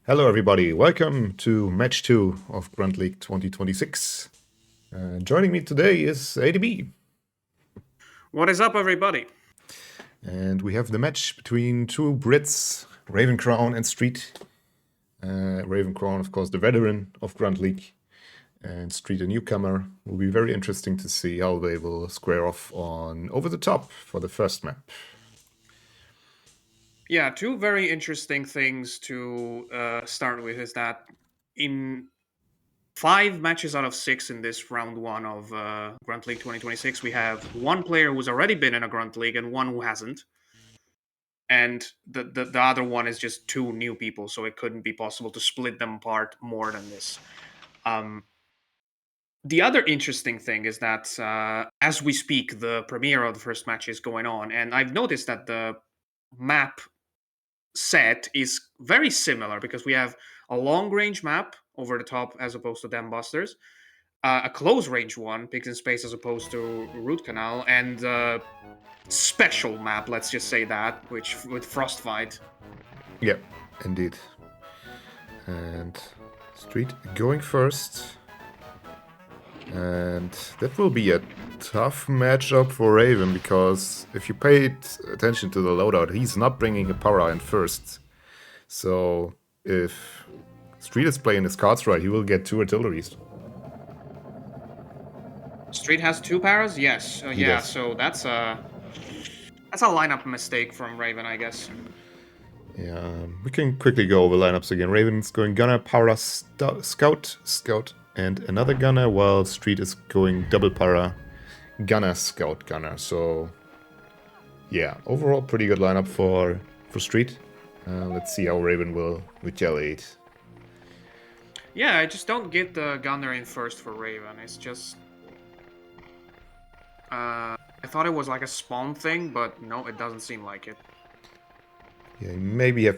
Hello everybody, welcome to match 2 of Grunt League 2026. Joining me today is ADB. What is up, everybody? And we have the match between two Brits, RavenCrown and Street. RavenCrown, of course, the veteran of Grunt League, and Street, a newcomer. Will be very interesting to see how they will square off on Over the Top for the first map. Yeah, two very interesting things to start with is that in 5 matches out of 6 in this round 1 of Grunt League 2026, we have one player who's already been in a Grunt League and one who hasn't. And the other one is just two new people, so it couldn't be possible to split them apart more than this. The other interesting thing is that as we speak, the premiere of the first match is going on, and I've noticed that the map set is very similar because we have a long range map over the top as opposed to Dam Busters, a close range one, Pigs in Space as opposed to Root Canal, and special map, let's just say that, which with Frostfight. Yeah, indeed. And Street going first. And that will be a tough matchup for Raven, because if you paid attention to the loadout, he's not bringing a power in first. So if Street is playing his cards right, he will get 2 artilleries. Street has 2 paras? Yes. Yeah, does. so that's a lineup mistake from Raven, I guess. Yeah, we can quickly go over lineups again. Raven's going Gunner, Para, Scout, and another Gunner, while Street is going double Para, Gunner, Scout, Gunner. So yeah, overall pretty good lineup for Street. Let's see how Raven will retaliate. Yeah, I just don't get the Gunner in first for Raven. It's just... I thought it was like a spawn thing, but no, it doesn't seem like it. Yeah, maybe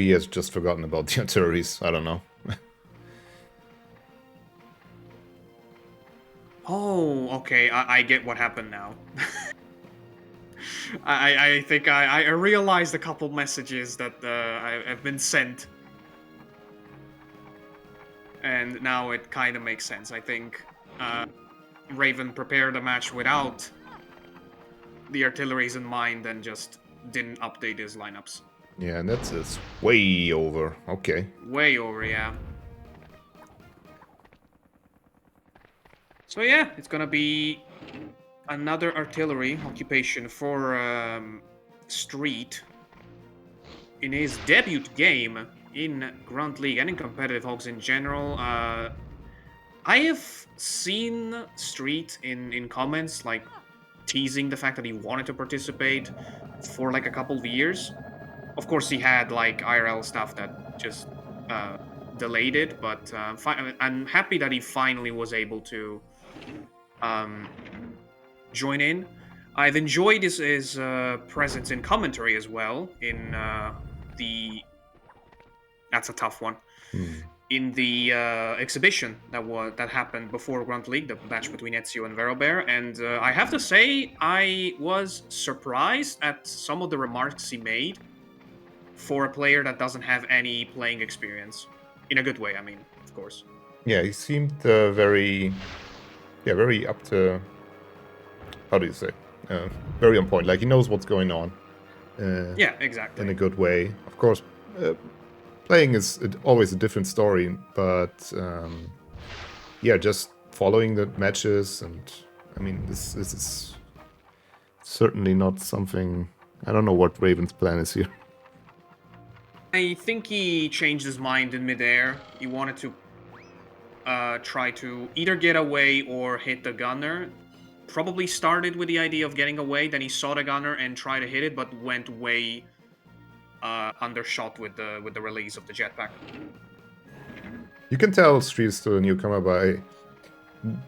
he has just forgotten about the artilleries. I don't know. Oh, okay, I get what happened now. I think I realized a couple messages that have been sent. And now it kind of makes sense. I think Raven prepared the match without the artilleries in mind and just didn't update his lineups. Yeah, and that's way over. Okay. Way over, yeah. So yeah, it's gonna be another artillery occupation for Street in his debut game in Grunt League and in competitive Hogs in general. I have seen Street in comments like teasing the fact that he wanted to participate for like a couple of years. Of course, he had like IRL stuff that just delayed it, but I'm happy that he finally was able to join in. I've enjoyed his presence in commentary as well. In the that's a tough one. In the exhibition that happened before Grunt League, the match between Ezio and Verobear, and I have to say I was surprised at some of the remarks he made for a player that doesn't have any playing experience. In a good way, I mean, of course. Yeah, he seemed very up to, how do you say, very on point. Like, he knows what's going on. Yeah, exactly. In a good way. Of course, playing is always a different story, but yeah, just following the matches, and I mean, this is certainly not something. I don't know what Raven's plan is here. I think he changed his mind in midair. He wanted to try to either get away or hit the gunner. Probably started with the idea of getting away, then he saw the gunner and tried to hit it, but went way undershot with the release of the jetpack. You can tell Street is still a newcomer by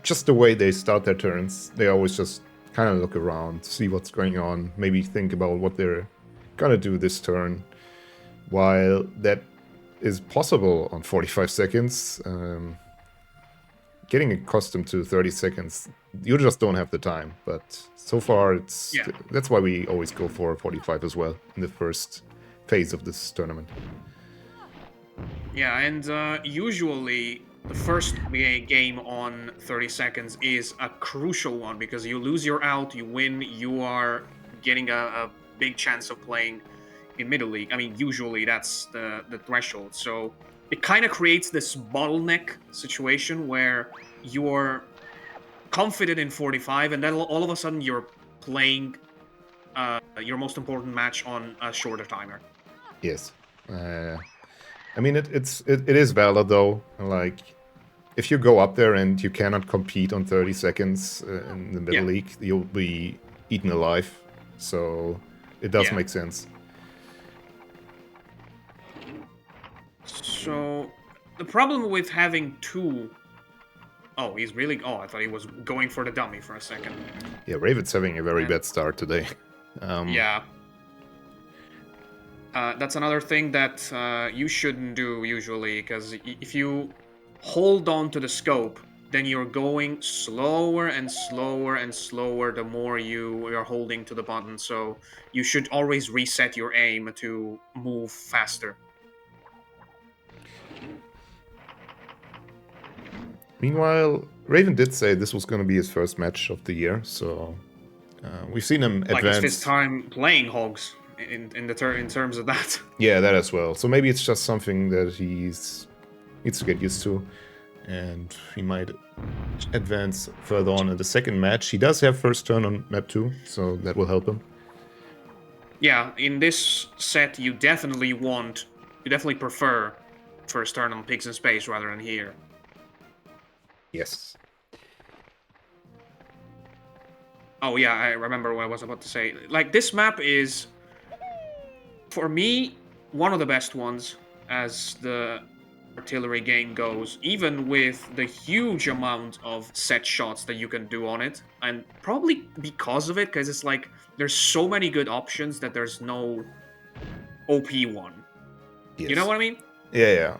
just the way they start their turns. They always just kind of look around, see what's going on, maybe think about what they're gonna do this turn. While that is possible on 45 seconds, getting accustomed to 30 seconds, you just don't have the time. But so far, that's why we always go for 45 as well in the first phase of this tournament. Yeah, and usually the first game on 30 seconds is a crucial one because you lose your out, you win, you are getting a big chance of playing in Middle League. I mean, usually that's the threshold. So it kind of creates this bottleneck situation where you're confident in 45, and then all of a sudden you're playing your most important match on a shorter timer. Yes. I mean, it is valid though. Like, if you go up there and you cannot compete on 30 seconds in the Middle League, you'll be eaten alive. So it does make sense. So the problem with having two... Oh, he's really... Oh, I thought he was going for the dummy for a second. Yeah, Raven's having a very bad start today. Yeah. That's another thing that you shouldn't do usually, because if you hold on to the scope, then you're going slower and slower and slower the more you are holding to the button. So you should always reset your aim to move faster. Meanwhile, Raven did say this was going to be his first match of the year, so we've seen him advance. Like it's his time playing Hogs in terms of that. Yeah, that as well. So maybe it's just something that he's needs to get used to, and he might advance further on in the second match. He does have first turn on map 2, so that will help him. Yeah, in this set you definitely prefer first turn on Pigs in Space rather than here. Yes. Oh yeah, I remember what I was about to say. Like, this map is, for me, one of the best ones as the artillery game goes, even with the huge amount of set shots that you can do on it. And probably because of it, because it's like, there's so many good options that there's no OP one. Yes. You know what I mean? Yeah.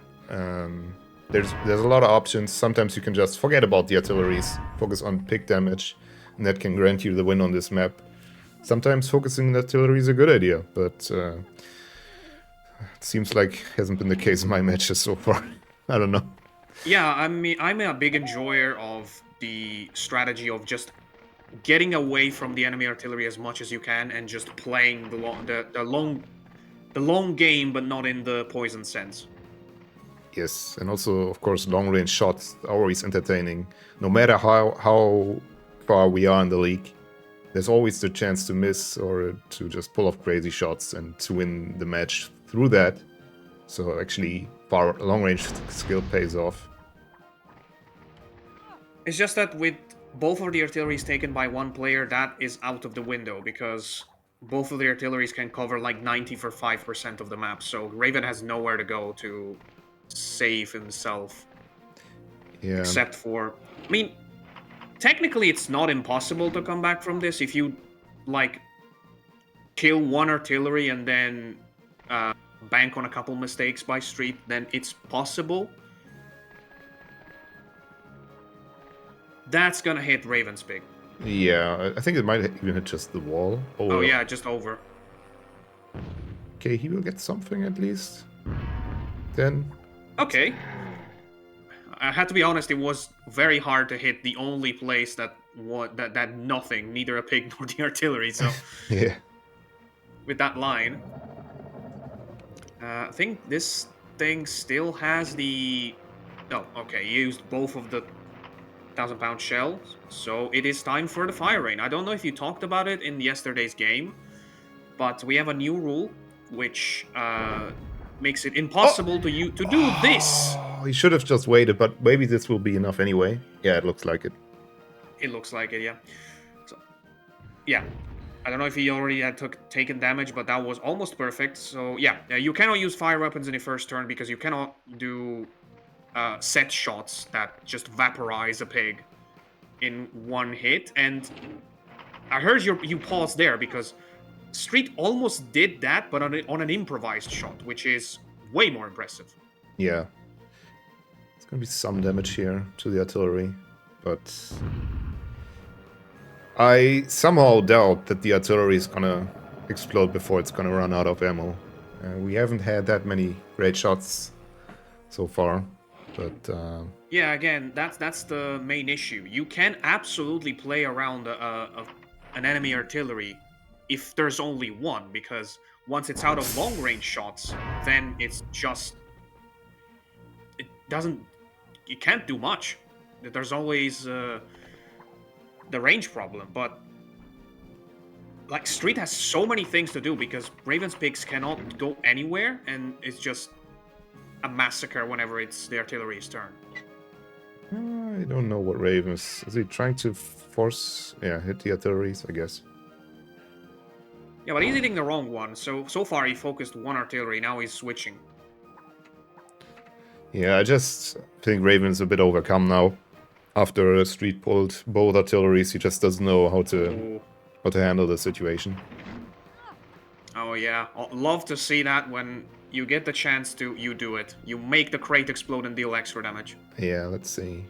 There's a lot of options. Sometimes you can just forget about the artilleries, focus on pig damage, and that can grant you the win on this map. Sometimes focusing on artillery is a good idea, but it seems like hasn't been the case in my matches so far. I don't know. Yeah, I mean, I'm a big enjoyer of the strategy of just getting away from the enemy artillery as much as you can and just playing the long game, but not in the poison sense. Yes, and also, of course, long-range shots are always entertaining. No matter how far we are in the league, there's always the chance to miss or to just pull off crazy shots and to win the match through that. So actually, long-range skill pays off. It's just that with both of the artilleries taken by one player, that is out of the window, because both of the artilleries can cover like 95% of the map. So Raven has nowhere to go to save himself. Yeah. Except for... I mean, technically it's not impossible to come back from this. If you, like, kill one artillery and then bank on a couple mistakes by Street, then it's possible. That's gonna hit Raven's pig. Yeah, I think it might even hit just the wall. Oh yeah, just over. Okay, he will get something at least. Then... Okay. I had to be honest, it was very hard to hit the only place that nothing, neither a pig nor the artillery, so... Yeah. With that line... I think this thing still has the... Oh, okay, he used both of the 1,000-pound shells, so it is time for the fire rain. I don't know if you talked about it in yesterday's game, but we have a new rule, which makes it impossible to do this. He should have just waited, but maybe this will be enough anyway. Yeah, it looks like it. It looks like it, yeah. So, yeah. I don't know if he already had taken damage, but that was almost perfect. So, yeah, you cannot use fire weapons in the first turn because you cannot do set shots that just vaporize a pig in one hit. And I heard you pause there because Street almost did that, but on an improvised shot, which is way more impressive. Yeah. It's going to be some damage here to the artillery, but I somehow doubt that the artillery is going to explode before it's going to run out of ammo. We haven't had that many great shots so far. But Yeah, again, that's the main issue. You can absolutely play around an enemy artillery if there's only one, because once it's out of long range shots, then it doesn't, you can't do much. There's always the range problem, but like Street has so many things to do because Raven's picks cannot go anywhere, and it's just a massacre whenever it's the artillery's turn. I don't know what Raven is. Is he trying to force? Yeah, hit the artilleries, I guess. Yeah, but he's hitting the wrong one. So far he focused one artillery. Now he's switching. Yeah, I just think Raven's a bit overcome now. After Street pulled both artilleries, he just doesn't know how to handle the situation. Oh yeah, I'd love to see that when you get the chance to, you do it. You make the crate explode and deal extra damage. Yeah, let's see.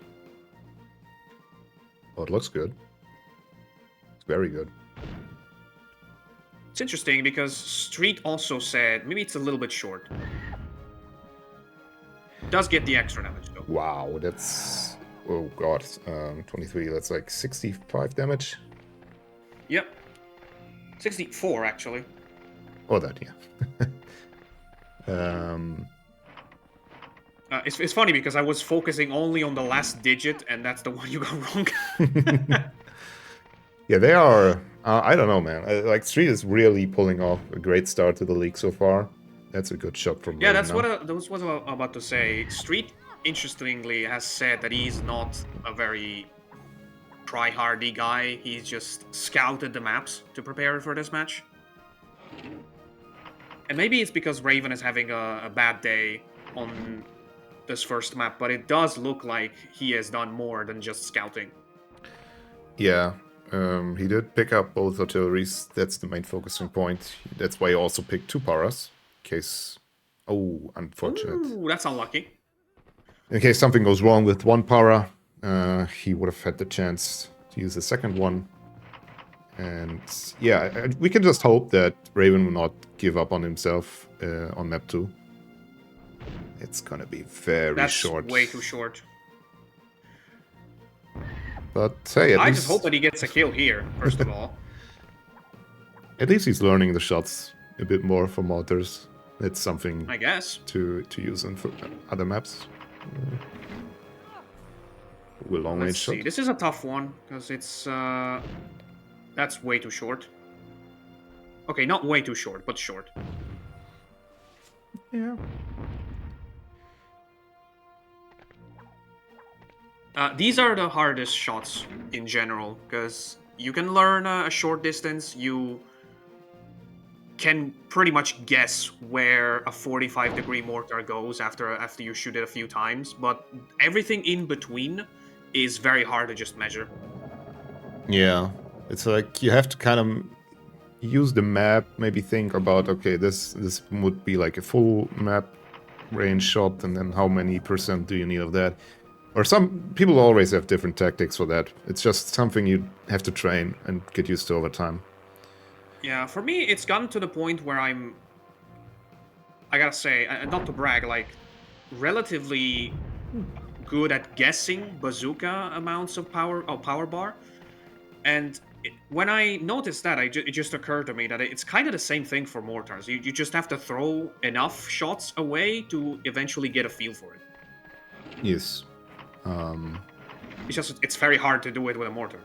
Oh, it looks good. It's very good. It's interesting because Street also said maybe it's a little bit short. Does get the extra damage though. Wow, that's... Oh god, 23, that's like 65 damage? Yep. 64 actually. Oh, that, yeah. It's funny because I was focusing only on the last digit, and that's the one you got wrong. Yeah, they are... I don't know, man. Like, Street is really pulling off a great start to the league so far. That's a good shot from Yeah, Raven that's now. what I was about to say. Street, interestingly, has said that he's not a very try-hardy guy. He's just scouted the maps to prepare for this match. And maybe it's because Raven is having a bad day on this first map, but it does look like he has done more than just scouting. Yeah, he did pick up both artilleries. That's the main focusing point. That's why he also picked 2 paras. In case... Oh, unfortunate. Ooh, that's unlucky. In case something goes wrong with 1 para, he would have had the chance to use the second one. And yeah, we can just hope that Raven will not give up on himself on map 2. It's gonna be very short. That's way too short. But hey, I just hope that he gets a kill here, first of all. At least he's learning the shots a bit more from mortars. It's something I guess to use in other maps. With long range shot. This is a tough one because it's that's way too short. Okay, not way too short, but short. Yeah. These are the hardest shots in general because you can learn a short distance. You can pretty much guess where a 45-degree mortar goes after you shoot it a few times, but everything in between is very hard to just measure. Yeah, it's like you have to kind of use the map, maybe think about, okay, this would be like a full map range shot, and then how many % do you need of that? Or some people always have different tactics for that. It's just something you have to train and get used to over time. Yeah, for me, it's gotten to the point where I gotta say, not to brag, like, relatively good at guessing bazooka amounts of power bar. And when I noticed that, it just occurred to me that it's kind of the same thing for mortars. You just have to throw enough shots away to eventually get a feel for it. Yes. It's very hard to do it with a mortar.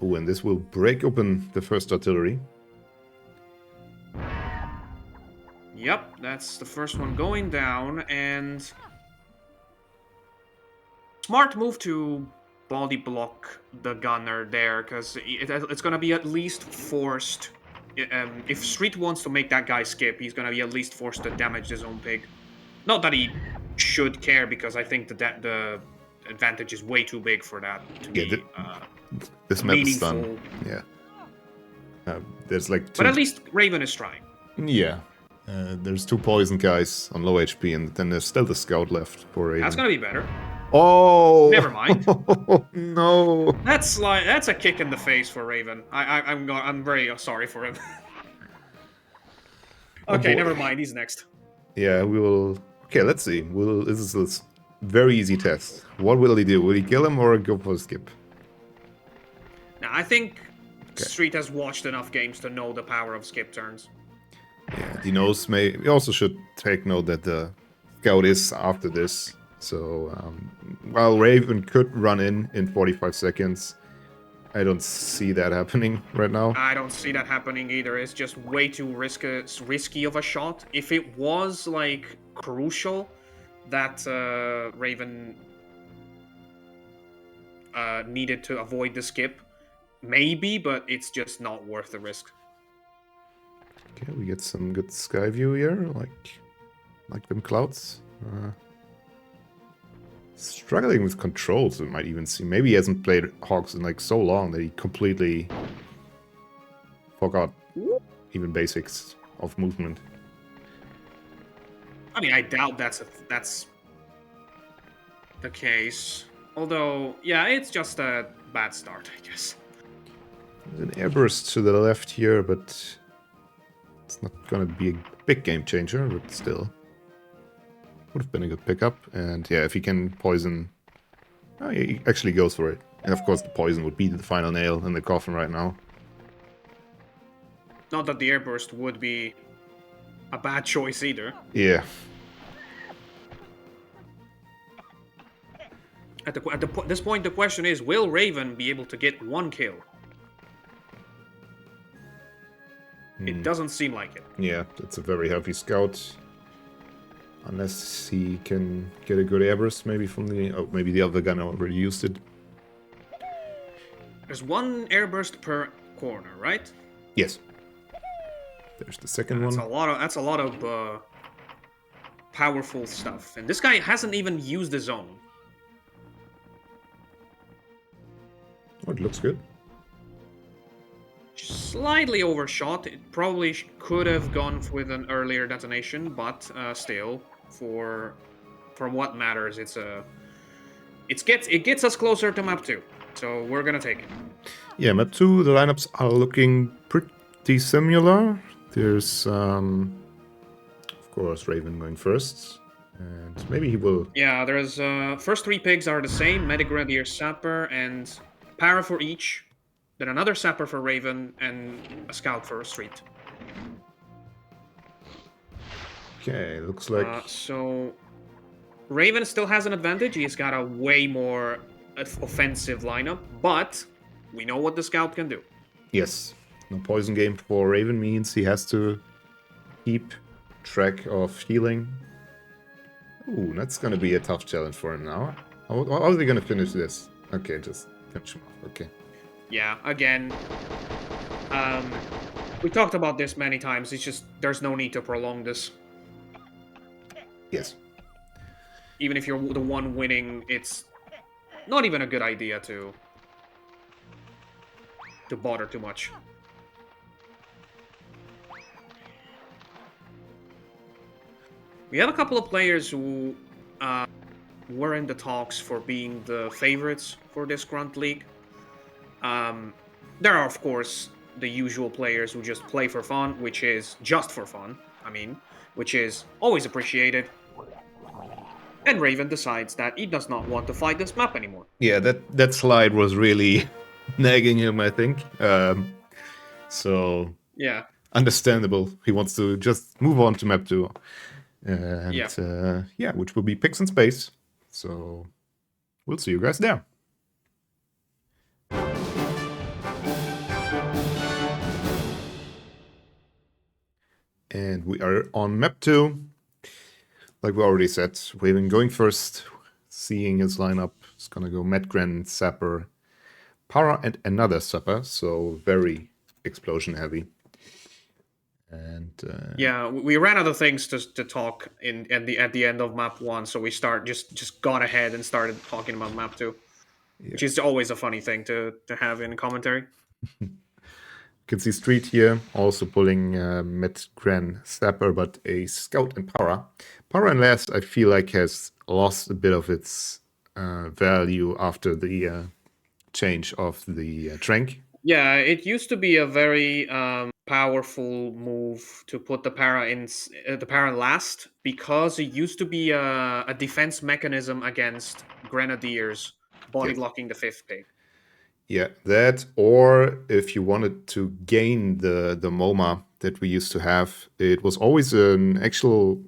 Oh, and this will break open the first artillery. Yep, that's the first one going down, and smart move to body block the gunner there, because it's going to be at least forced. If Street wants to make that guy skip, he's going to be at least forced to damage his own pig. Not that he should care, because I think the advantage is way too big for that to be this map is meaningful. done. Yeah. There's like 2... But at least Raven is trying. Yeah. There's 2 poison guys on low HP, and then there's still the scout left for Raven. That's going to be better. Oh! Never mind. No! That's a kick in the face for Raven. I'm very sorry for him. Okay, never mind. He's next. Yeah, we will... Okay, let's see. This is a very easy test. What will he do? Will he kill him or go for a skip? Now, I think Street has watched enough games to know the power of skip turns. Yeah, he knows. We also should take note that the scout is after this. So, while Raven could run in 45 seconds, I don't see that happening right now. I don't see that happening either. It's just way too risky of a shot. If it was, like, crucial that Raven needed to avoid the skip, maybe, but it's just not worth the risk. Okay, we get some good sky view here, like them clouds. Struggling with controls, we might even see. Maybe he hasn't played Hogs in like so long that he completely forgot even basics of movement. I mean, I doubt that's the case. Although, yeah, it's just a bad start, I guess. There's an airburst to the left here, but it's not gonna be a big game changer, but still. Would have been a good pickup, and yeah, if he can poison... Oh, he actually goes for it. And of course the poison would be the final nail in the coffin right now. Not that the airburst would be a bad choice either. Yeah. At this point, the question is, will Raven be able to get one kill? It doesn't seem like it. Yeah, it's a very heavy scout. Unless he can get a good airburst, maybe from the... Oh, maybe the other gunner already used it. There's one airburst per corner, right? Yes. There's the second one. That's a lot of powerful stuff. And this guy hasn't even used the zone. Oh, it looks good. Slightly overshot. It probably could have gone with an earlier detonation, but still, for what matters, it gets us closer to map 2. So we're gonna take it. Yeah, map 2, the lineups are looking pretty similar. There's, of course, Raven going first. And maybe he will... Yeah, there's... first 3 pigs are the same. Medic, Grenadier, Sapper, and Para for each. Then another Sapper for Raven, and a Scout for Street. Okay, looks like... So... Raven still has an advantage. He's got a way more offensive lineup, but we know what the Scout can do. Yes. No poison game for Raven means he has to keep track of healing. Ooh, that's gonna be a tough challenge for him now. How are they gonna finish this? Okay, just finish him off. Okay. Yeah, again, we talked about this many times. It's just, there's no need to prolong this. Yes. Even if you're the one winning, it's not even a good idea to bother too much. We have a couple of players who were in the talks for being the favorites for this Grunt League. There are, of course, the usual players who just play for fun, which is just for fun, which is always appreciated. And Raven decides that he does not want to fight this map anymore. Yeah, that slide was really nagging him, I think. So... Yeah. Understandable. He wants to just move on to map 2. And yeah, which will be Pigs in Space. So we'll see you guys there. And we are on map 2. Like we already said, Raven going first, seeing his lineup. It's gonna go Medgren, Sapper, Para, and another Sapper. So very explosion heavy. And yeah, we ran out of things to talk at the end of map 1, so we just got ahead and started talking about map 2, which is always a funny thing to have in commentary. You can see Street here also pulling Medgren, Sapper, but a Scout and Para. Para and Last, I feel like, has lost a bit of its value after the change of the Trank. Yeah, it used to be a very powerful move to put the para in the para last, because it used to be a defense mechanism against grenadiers body Yes. blocking the 5th pig. Yeah, that, or if you wanted to gain the MoMA that we used to have, it was always an actual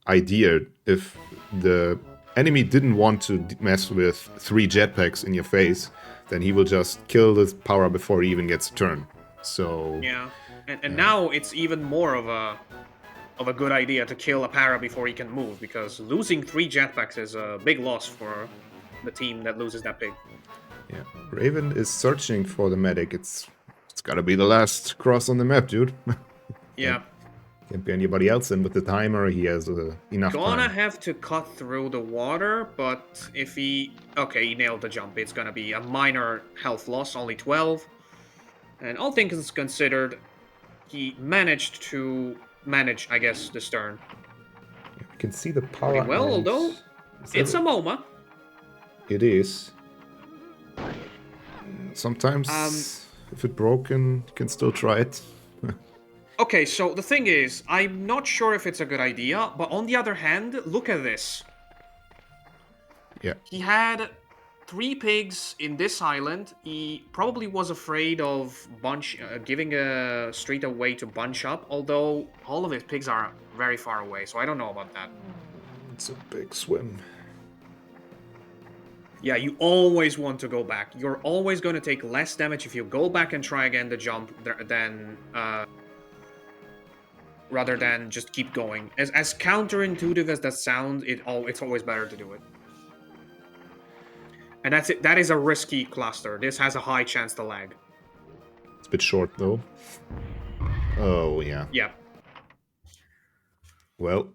idea. If the enemy didn't want to mess with 3 jetpacks in your face, then he will just kill the power before he even gets a turn. So Yeah, and now it's even more of a good idea to kill a para before he can move, because losing 3 jetpacks is a big loss for the team that loses that pig. yeah, Raven is searching for the medic. It's gotta be the last cross on the map, dude. Yeah. Can't be anybody else in with the timer. He has enough Gonna time. have to cut through the water, but if he... Okay, he nailed the jump. It's gonna be a minor health loss, only 12. And all things considered, he managed to manage, I guess, the stern. You can see the power. Pretty well, and although it's a MoMA. It is. Sometimes, if it's broken, you can still try it. Okay, so the thing is, I'm not sure if it's a good idea, but on the other hand, look at this. Yeah. He had 3 pigs in this island. He probably was afraid of giving a street a way to bunch up, although all of his pigs are very far away, so I don't know about that. It's a big swim. Yeah, you always want to go back. You're always going to take less damage if you go back and try again the jump than rather than just keep going. As counterintuitive as that sounds, it's always better to do it. And that's it. That is a risky cluster. This has a high chance to lag. It's a bit short though. Oh yeah. Yeah. Well,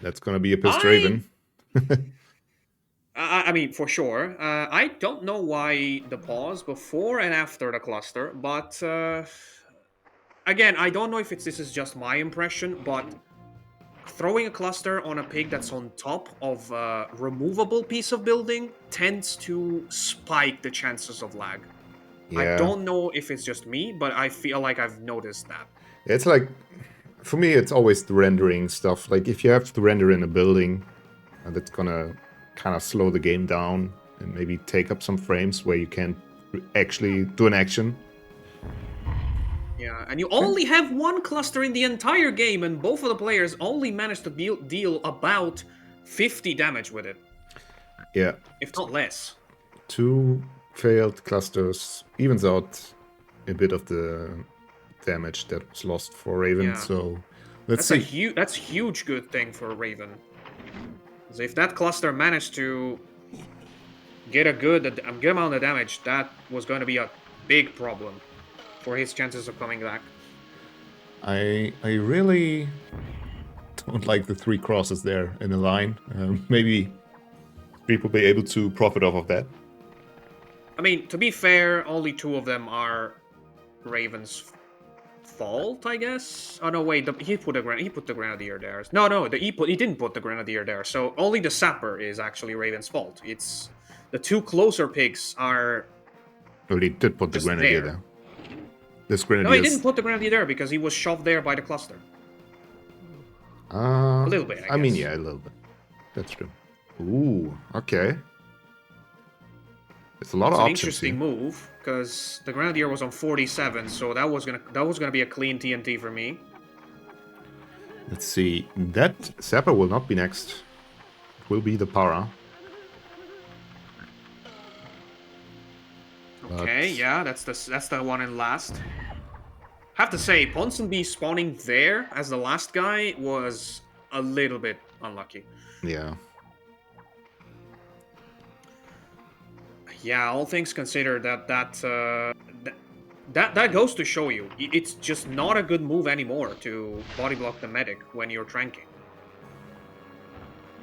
that's gonna be a pissed Raven. I mean, for sure. I don't know why the pause before and after the cluster, but again, I don't know if this is just my impression, but throwing a cluster on a pig that's on top of a removable piece of building tends to spike the chances of lag. Yeah. I don't know if it's just me, but I feel like I've noticed that. It's like, for me, it's always the rendering stuff. Like, if you have to render in a building, that's gonna kind of slow the game down and maybe take up some frames where you can't actually do an action. Yeah, and you only have 1 cluster in the entire game, and both of the players only managed to deal about 50 damage with it. Yeah. If not less. 2 failed clusters evens out a bit of the damage that was lost for Raven, Yeah. so let's see. That's huge good thing for Raven. So if that cluster managed to get a good amount of damage, that was going to be a big problem for his chances of coming back. I really don't like the 3 crosses there in a line. Maybe people will be able to profit off of that. I mean, to be fair, only 2 of them are Raven's fault, I guess. Oh no, wait, he put the grenadier there. No, he didn't put the grenadier there. So only the sapper is actually Raven's fault. It's the 2 closer pigs are. Well, he did put the grenadier there. This grenadier. No, he didn't put the grenadier there because he was shoved there by the cluster. A little bit, I guess. mean, yeah, a little bit. That's true. Ooh, okay. It's a lot of options. Interesting move, because the grenadier was on 47, so that was gonna be a clean TNT for me. Let's see. That sapper will not be next. It will be the para. Okay, yeah, that's the one in last. Have to say, Ponsonby spawning there as the last guy was a little bit unlucky. Yeah. Yeah, all things considered, that goes to show you, it's just not a good move anymore to body block the medic when you're tranking.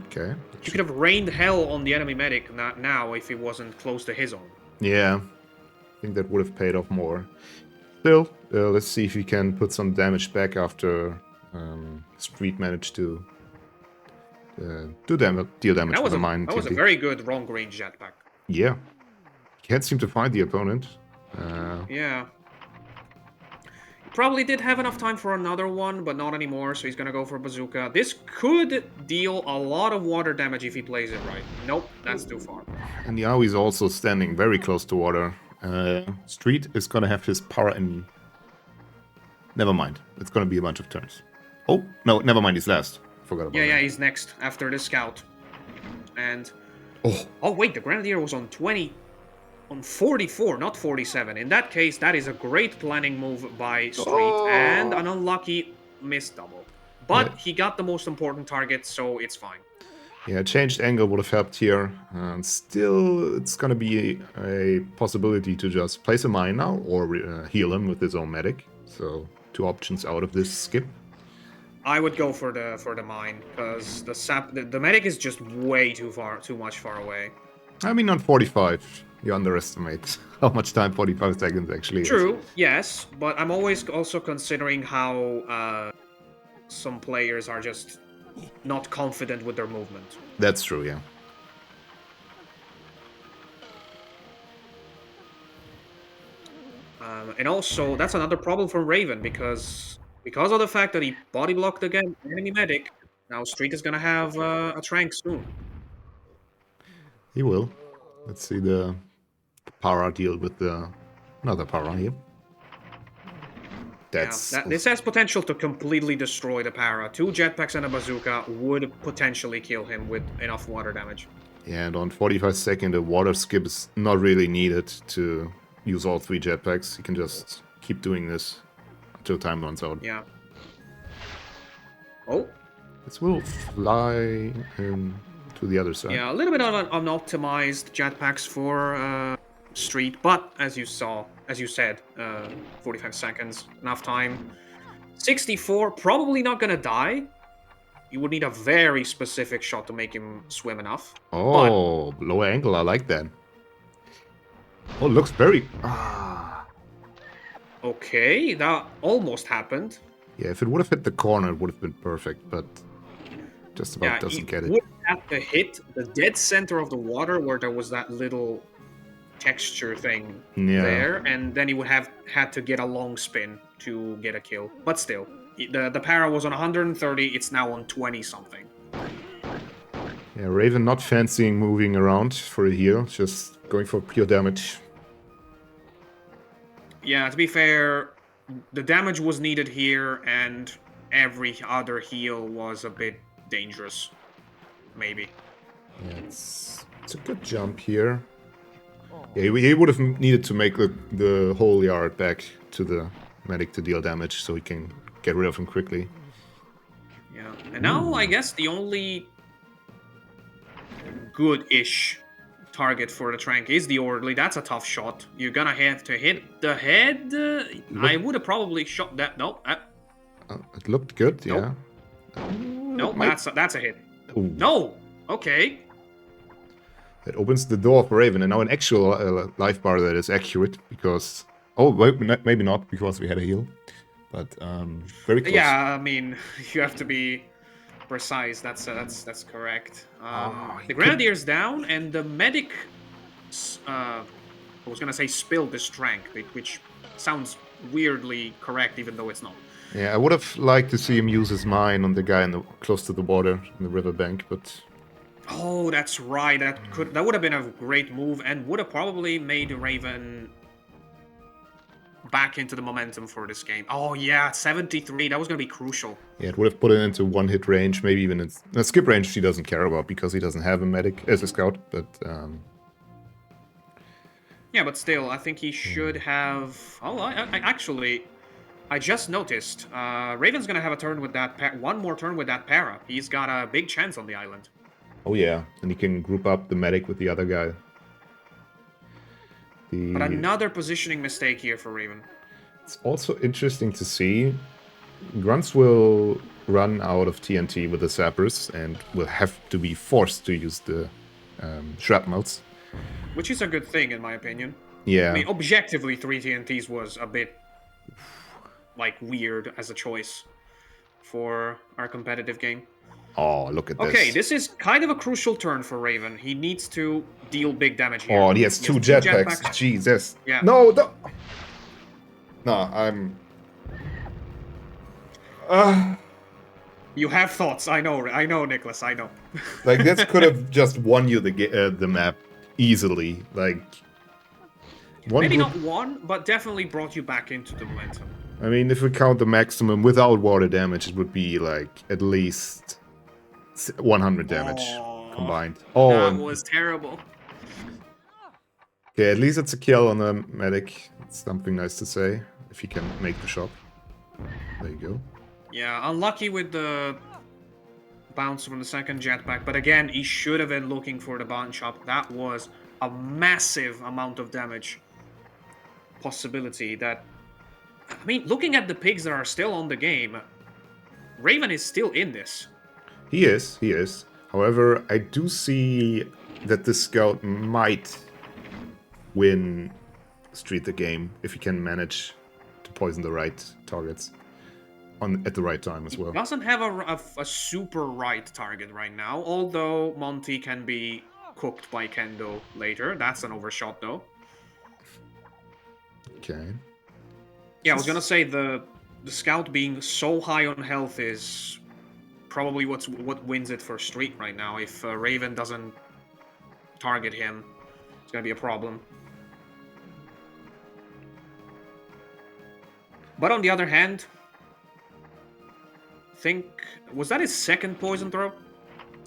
Okay. You could have rained hell on the enemy medic now if he wasn't close to his own. Yeah. I think that would have paid off more. Still, let's see if we can put some damage back after Street managed to deal damage with the mine. That was a very good long range jetpack. Yeah. Can't seem to find the opponent. Yeah. Probably did have enough time for another one, but not anymore, so he's gonna go for Bazooka. This could deal a lot of water damage if he plays it right. Nope, that's too far. And now he's also standing very close to water. Street is gonna have his power in... Never mind. It's gonna be a bunch of turns. Oh, no, never mind, he's last. Forgot about that. Yeah, he's next after the scout. And... Oh. Oh, wait, the Grenadier was on 20... On 44, not 47. In that case, that is a great planning move by Street, and an unlucky missed double. But he got the most important target, so it's fine. Yeah, changed angle would have helped here. And still, it's gonna be a possibility to just place a mine now, or heal him with his own medic. So, 2 options out of this skip. I would go for the mine, because the medic is just way too much far away. I mean, on 45, you underestimate how much time 45 seconds actually is. True, yes, but I'm always also considering how some players are just not confident with their movement. That's true, yeah. And also, that's another problem for Raven, because of the fact that he body blocked again enemy medic, now Street is gonna have a Trank soon. He will. Let's see the para deal with the another para here. This has potential to completely destroy the para. 2 jetpacks and a bazooka would potentially kill him with enough water damage. Yeah, and on 45 seconds, the water skip is not really needed to use all 3 jetpacks. You can just keep doing this until time runs out. Yeah. Oh. This will fly to the other side. Yeah, a little bit of unoptimized jetpacks for Street, but as you said, 45 seconds, enough time. 64, probably not gonna die. You would need a very specific shot to make him swim enough. Oh, but low angle, I like that. Oh, looks very... Okay, that almost happened. Yeah, if it would have hit the corner, it would have been perfect, but just about doesn't get it. Would have to hit the dead center of the water where there was that little texture thing there, and then he would have had to get a long spin to get a kill. But still, the para was on 130, it's now on 20 something. Yeah, Raven not fancying moving around for a heal, just going for pure damage. Yeah, to be fair, the damage was needed here, and every other heal was a bit dangerous. Maybe. Yeah, it's a good jump here. Yeah, he would have needed to make the whole yard back to the medic to deal damage, so he can get rid of him quickly. Yeah, and now I guess the only good-ish target for the Trank is the Orderly. That's a tough shot. You're gonna have to hit the head. I would have probably shot that. No, it looked good. Nope. Yeah. Nope, that's a hit. Ooh. No. Okay. That opens the door for Raven, and now an actual life bar that is accurate because... Oh, wait, maybe not, because we had a heal. But very close. Yeah, I mean, you have to be precise. That's correct. The Grenadier's down, and the medic... I was gonna say spilled the Trank, which sounds weirdly correct, even though it's not. Yeah, I would have liked to see him use his mine on the guy close to the water, in the riverbank, but... Oh, that's right. That would have been a great move, and would have probably made Raven back into the momentum for this game. Oh yeah, 73. That was going to be crucial. Yeah, it would have put it into one-hit range, maybe even in skip range. He doesn't care about because he doesn't have a medic as a scout. But yeah, but still, I think he should have. Oh, I just noticed. Raven's going to have a turn with that. One more turn with that para. He's got a big chance on the island. Oh yeah, and he can group up the medic with the other guy. But another positioning mistake here for Raven. It's also interesting to see. Grunts will run out of TNT with the sappers and will have to be forced to use the shrapnels. Which is a good thing, in my opinion. Yeah. I mean, objectively, 3 TNTs was a bit, like, weird as a choice for our competitive game. Oh, look at this. Okay, this is kind of a crucial turn for Raven. He needs to deal big damage here. Oh, he has two jetpacks. Jesus. Yeah. No, no, I'm... You have thoughts. I know, Niclas. I know. Like, this could have just won you the map easily. Like, one Maybe would, not one, but definitely brought you back into the momentum. I mean, if we count the maximum without water damage, it would be like at least 100 damage combined. Oh, that and was terrible. okay, at least it's a kill on the medic. It's something nice to say, if he can make the shot. There you go. Yeah, unlucky with the bounce from the second jetpack, but again, he should have been looking for the bounce shot. That was a massive amount of damage possibility that... I mean, looking at the pigs that are still on the game, Raven is still in this. He is. However, I do see that this scout might win Street the game if he can manage to poison the right targets at the right time as well. He doesn't have a super right target right now, although Monty can be cooked by Kendo later. That's an overshot, though. Okay. Yeah, I was gonna say the scout being so high on health is probably what wins it for Street right now. If Raven doesn't target him, it's gonna be a problem. But on the other hand, was that his second poison throw?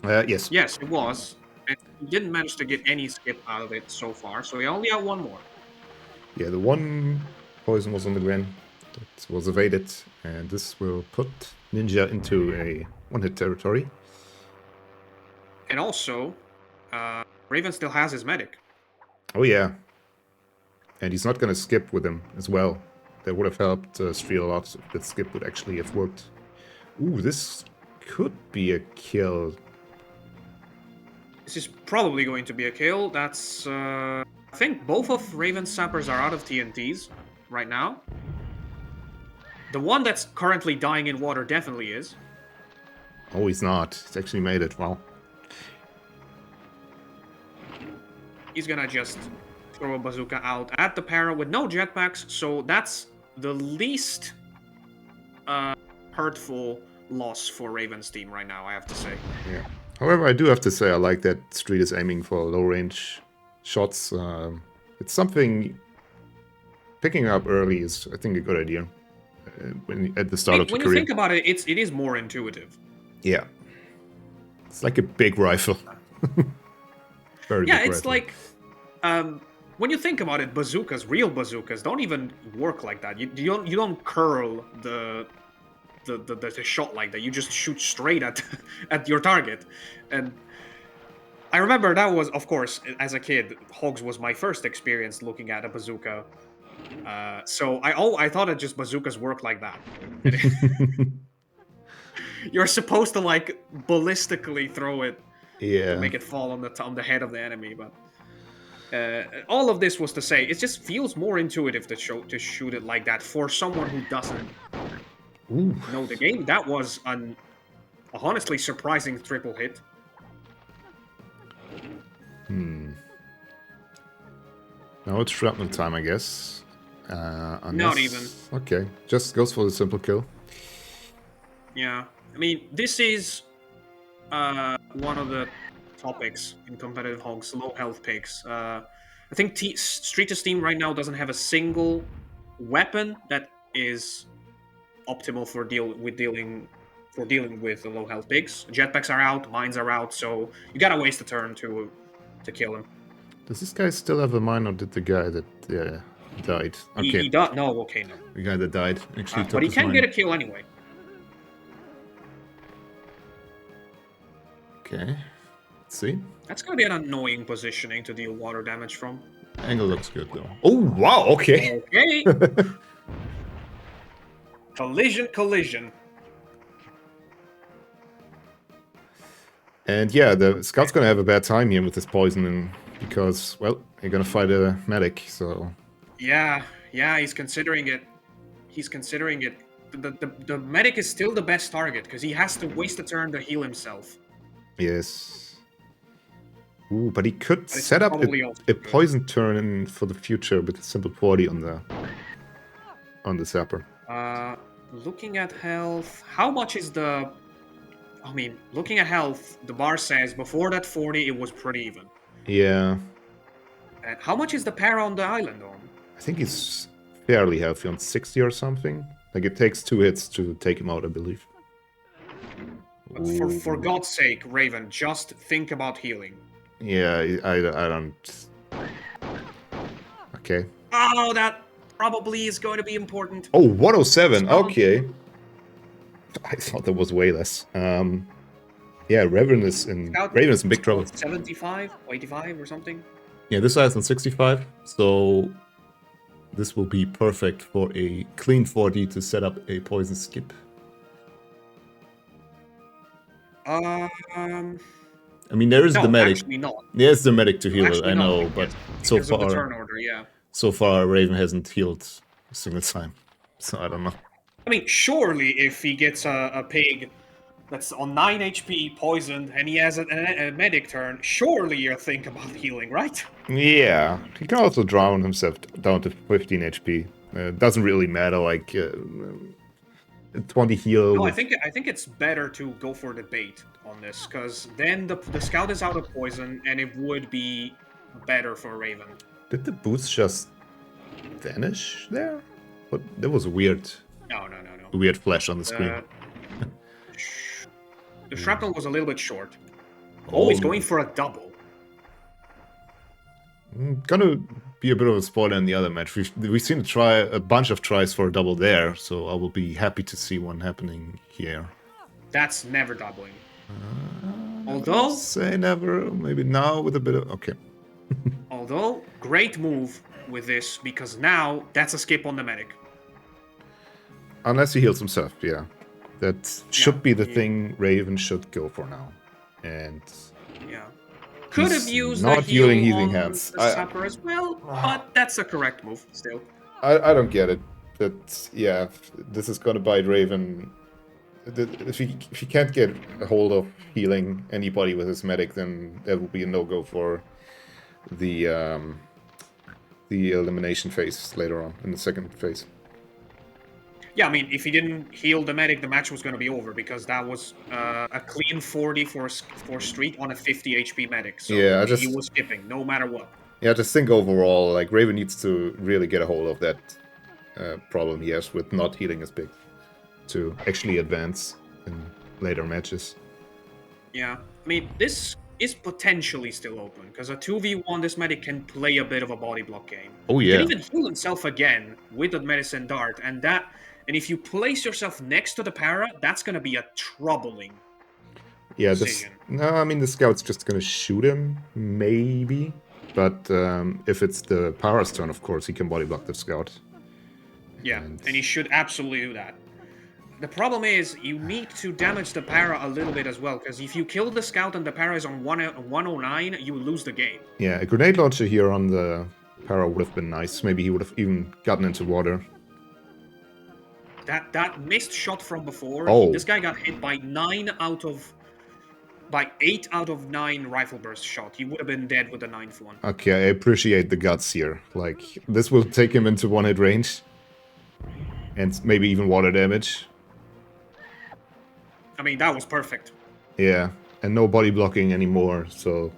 Yes. Yes, it was. And he didn't manage to get any skip out of it so far, so he only had one more. Yeah, the one poison was on the ground. That was evaded, and this will put Ninja into a one-hit territory. And also, Raven still has his medic. Oh yeah. And he's not gonna skip with him as well. That would have helped Street a lot if that skip would actually have worked. Ooh, this could be a kill. This is probably going to be a kill. That's... I think both of Raven's sappers are out of TNTs right now. The one that's currently dying in water definitely is. Oh, he's not. He's actually made it. Wow. He's gonna just throw a bazooka out at the para with no jetpacks, so that's the least hurtful loss for Raven's team right now, I have to say. Yeah. However, I do have to say I like that Street is aiming for low-range shots. It's something... Picking up early is, I think, a good idea. At the start of the When career. you think about it, it is more intuitive. Yeah. It's like a big rifle. Very yeah, big it's rifle. like... when you think about it, bazookas, real bazookas, don't even work like that. You don't curl the shot like that. You just shoot straight at at your target. And I remember that was, of course, as a kid, Hogs was my first experience looking at a bazooka. So I thought it just bazookas work like that. You're supposed to like ballistically throw it to make it fall on the head of the enemy, but all of this was to say it just feels more intuitive to shoot it like that for someone who doesn't know the game. That was a honestly surprising triple hit. Now it's shrapnel time, I guess. Not even. Okay, just goes for the simple kill. Yeah, I mean, this is one of the topics in competitive Hogs, low health pigs. I think Street Esteem right now doesn't have a single weapon that is optimal for dealing with the low health pigs. Jetpacks are out, mines are out, so you gotta waste a turn to kill him. Does this guy still have a mine, or did the guy that died? Okay, He does. No, okay, no. the guy that died actually took But he his can mine. get a kill anyway. Okay, let's see. That's gonna be an annoying positioning to deal water damage from. Angle looks good though. Oh wow! Okay. Okay. Collision. And yeah, the scout's gonna have a bad time here with this poisoning because, well, you're gonna fight a medic, so... Yeah, he's considering it. The medic is still the best target, because he has to waste a turn to heal himself. Yes. Ooh, but he could set up a poison turn for the future with a simple 40 on the zapper. Looking at health, how much is the... I mean, looking at health, the bar says before that 40, it was pretty even. Yeah. And how much is the para on the island on? I think he's fairly healthy on 60 or something. Like, it takes 2 hits to take him out, I believe. For God's sake, Raven, just think about healing. Yeah, I don't... Okay. Oh, that probably is going to be important. Oh, 107, okay. I thought that was way less. Yeah, Raven is in big trouble. 75, 85 or something? Yeah, this guy's on 65, so this will be perfect for a clean 40 to set up a poison skip. I mean, there is the medic. Actually not. There's the medic to heal it, I know, not, but because so of the far, turn order, yeah. So far, Raven hasn't healed a single time, so I don't know. I mean, surely if he gets a pig that's on 9 HP poisoned and he has a medic turn, surely you'll think about healing, right? Yeah, he can also drown himself down to 15 HP. Doesn't really matter, like 20 heal. No, I think it's better to go for the bait on this, because then the scout is out of poison and it would be better for Raven. Did the boots just vanish there? But that was weird. No. Weird flash on the screen. The shrapnel was a little bit short. Oh, he's going for a double. Gonna be a bit of a spoiler in the other match. We've seen a bunch of tries for a double there, so I will be happy to see one happening here. That's never doubling. Although... Say never, maybe now with a bit of... Okay. Although, great move with this, because now that's a skip on the medic. Unless he heals himself, yeah. That should be the thing Raven should go for now. And... Yeah. Could have used not the heal healing on hands. the sapper as well, but that's a correct move still. I don't get it. That, yeah, this is gonna bite Raven. If he can't get a hold of healing anybody with his medic, then that will be a no-go for the elimination phase later on, in the second phase. Yeah, I mean, if he didn't heal the medic, the match was going to be over, because that was a clean 40 for Street on a 50 HP medic. So yeah, he was skipping, no matter what. Yeah, I just think overall, like, Raven needs to really get a hold of that problem he has with not healing his pick to actually advance in later matches. Yeah, I mean, this is potentially still open, because a 2v1, this medic can play a bit of a body block game. Oh, yeah. He can even heal himself again with the medicine dart, and if you place yourself next to the para, that's going to be a troubling decision. No, I mean, the scout's just going to shoot him, maybe. But if it's the para's turn, of course, he can body block the scout. Yeah, and he should absolutely do that. The problem is, you need to damage the para a little bit as well, because if you kill the scout and the para is on 109, you lose the game. Yeah, a grenade launcher here on the para would have been nice. Maybe he would have even gotten into water. That missed shot from before, this guy got hit by 8 out of 9 rifle burst shot. He would have been dead with the 9th one. Okay, I appreciate the guts here. Like, this will take him into one-hit range. And maybe even water damage. I mean, that was perfect. Yeah, and no body blocking anymore, so...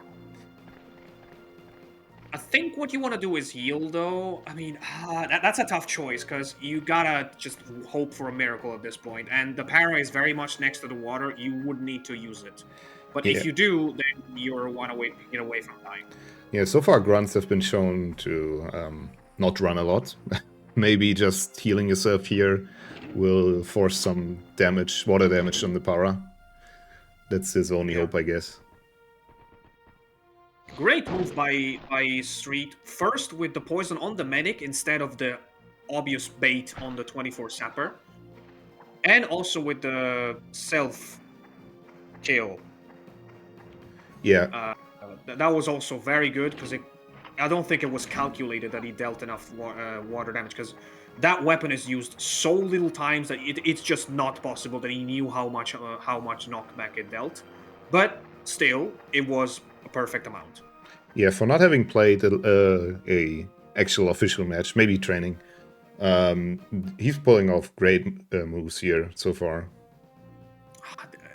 I think what you want to do is heal, though. I mean, that's a tough choice, because you gotta just hope for a miracle at this point. And the para is very much next to the water. You would need to use it. But if you do, then you want to get away from dying. Yeah, so far grunts have been shown to not run a lot. Maybe just healing yourself here will force some damage, water damage on the para. That's his only hope, I guess. Great move by Street. First with the poison on the medic instead of the obvious bait on the 24 sapper. And also with the self-kill. Yeah. That was also very good, because I don't think it was calculated that he dealt enough water damage, because that weapon is used so little times that it's just not possible that he knew how much knockback it dealt. But still, it was a perfect amount. Yeah, for not having played a actual official match, maybe training, He's pulling off great moves here so far.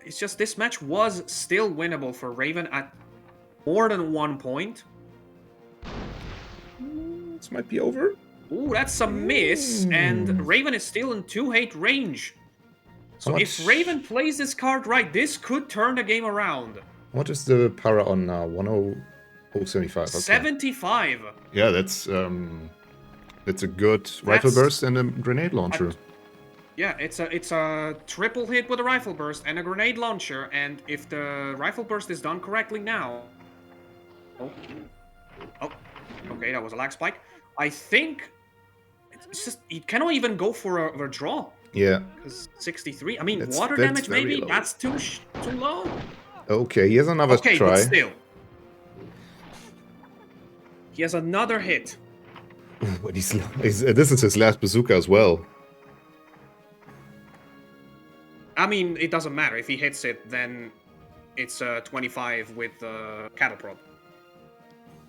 It's just this match was still winnable for Raven at more than 1 point. This might be over. Ooh, that's a miss, and Raven is still in 2-hate range. So if Raven plays this card right, this could turn the game around. What is the para on now? 10075. Okay. 75. Yeah, that's a good rifle burst and a grenade launcher. Yeah, it's a triple hit with a rifle burst and a grenade launcher, and if the rifle burst is done correctly now... Oh, okay, that was a lag spike. I think it's just he cannot even go for a draw. Yeah. Because 63. I mean, water damage maybe low. That's too low. Okay, he has another try. But still, he has another hit. But this is his last bazooka as well. I mean, it doesn't matter. If he hits it, then it's 25 with the cattle prod.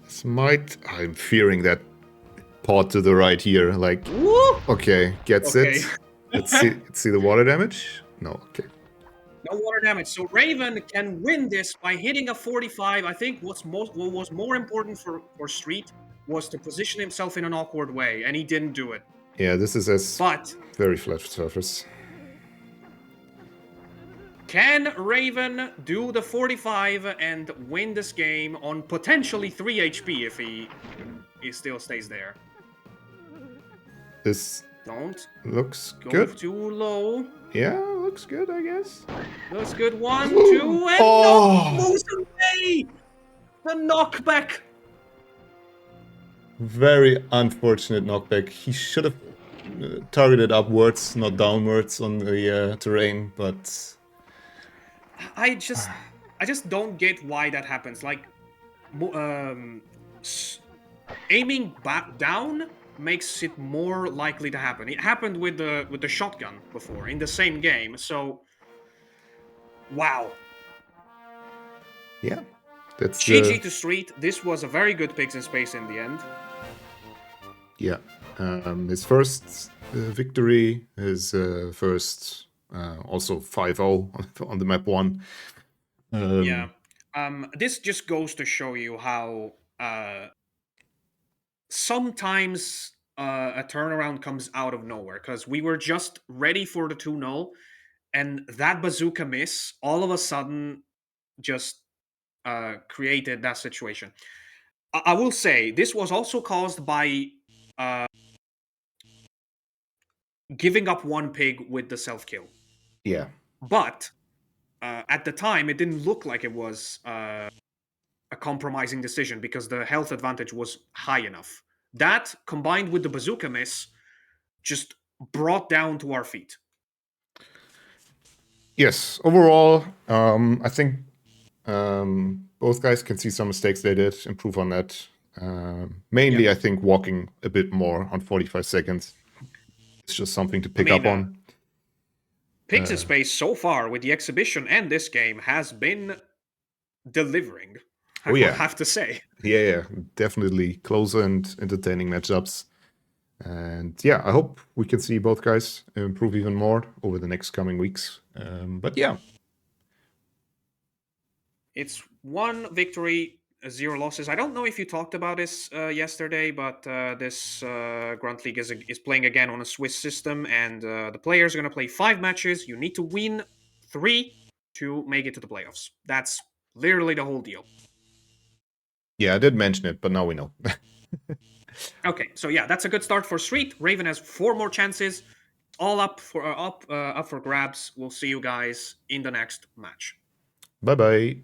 This might... I'm fearing that pot to the right here. Like, woo! Okay, gets it. Let's see the water damage. No, okay. No water damage. So Raven can win this by hitting a 45. I think what was more important for Street was to position himself in an awkward way, and he didn't do it. Yeah, this is very flat surface. Can Raven do the 45 and win this game on potentially 3 HP if he still stays there? This looks good. Go too low. Yeah, looks good, I guess. Looks good. 1, 2, and moves away! The knockback! Very unfortunate knockback. He should have targeted upwards, not downwards on the terrain, but... I just don't get why that happens. Like, aiming back down makes it more likely to happen. It happened with the shotgun before in the same game. So, wow. Yeah, that's GG to Street. This was a very good picks in space in the end. Yeah, his first victory, his first also 5-0 on the map 1. Yeah, this just goes to show you how sometimes a turnaround comes out of nowhere, because we were just ready for the 2-0, and that bazooka miss all of a sudden just created that situation. I will say this was also caused by giving up 1 pig with the self-kill. Yeah. But at the time, it didn't look like it was a compromising decision because the health advantage was high enough. That, combined with the bazooka miss, just brought down to our feet. Yes, overall, I think both guys can see some mistakes they did, improve on that. Mainly, I think walking a bit more on 45 seconds. It's just something to pick up on. Pigs in Space so far with the exhibition and this game has been delivering. I would have to say. Yeah, definitely closer and entertaining matchups. And yeah, I hope we can see both guys improve even more over the next coming weeks. But yeah. It's 1 victory, 0 losses. I don't know if you talked about this yesterday, but this Grunt League is playing again on a Swiss system, and the players are going to play 5 matches. You need to win 3 to make it to the playoffs. That's literally the whole deal. Yeah, I did mention it, but now we know. Okay, so yeah, that's a good start for Street. Raven has 4 more chances, all up for grabs. We'll see you guys in the next match. Bye-bye.